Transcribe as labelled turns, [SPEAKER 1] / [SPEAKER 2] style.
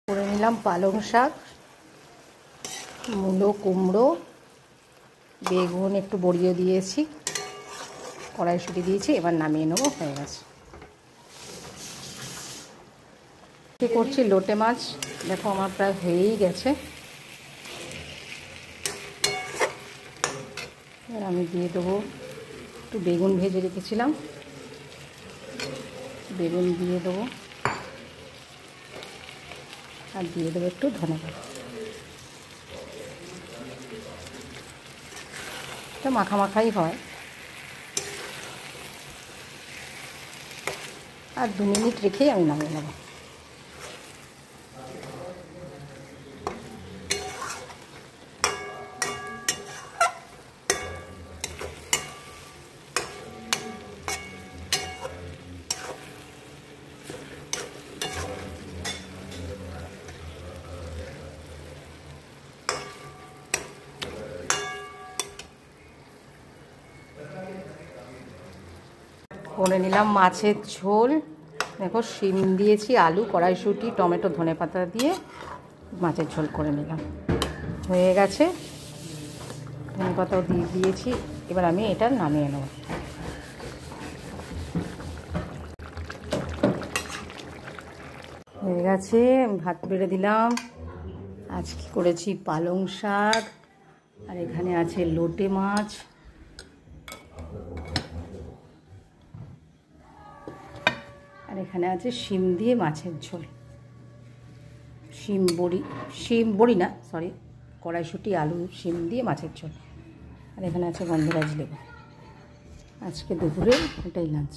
[SPEAKER 1] করে নিলাম পালং শাক, মূলো, কুমড়ো, বেগুন একটু বড়িয়ে দিয়েছি, কড়াইশুঁটি দিয়েছি। এবার নামিয়ে নেবো, হয়ে গেছে। কী করছি, লোটে মাছ দেখো আমার প্রায় হয়েই গেছে। এবার আমি দিয়ে দেবো একটু বেগুন ভেজে রেখেছিলাম, বেগুন দিয়ে দেবো, আর দিয়ে দেবো একটু ধনেপাতা। এটা মাখা মাখাই হয়। আর 2 মিনিট রেখেই আমি নামিয়ে নেব। করে নিলাম মাছের ঝোল। দেখো শিম দিয়েছি, আলু, কড়াইশুঁটি, টমেটো, ধনেপাতা দিয়ে মাছের ঝোল করে নিলাম, হয়ে গেছে। ধনেপাতাও দিয়ে দিয়েছি। এবার আমি এটা নামিয়ে নেব। হয়ে গেছে, ভাত বেড়ে দিলাম। আজকে করেছি পালং শাক, আর এখানে আছে লোটে মাছ, আর এখানে আছে শিম দিয়ে মাছের ঝোল, শিম বড়ি না, সরি, কড়াইশুঁটি, আলু, শিম দিয়ে মাছের ঝোল। আর এখানে আছে গন্ধরাজ লেবু। আজকে দুপুরে এটাই লাঞ্চ।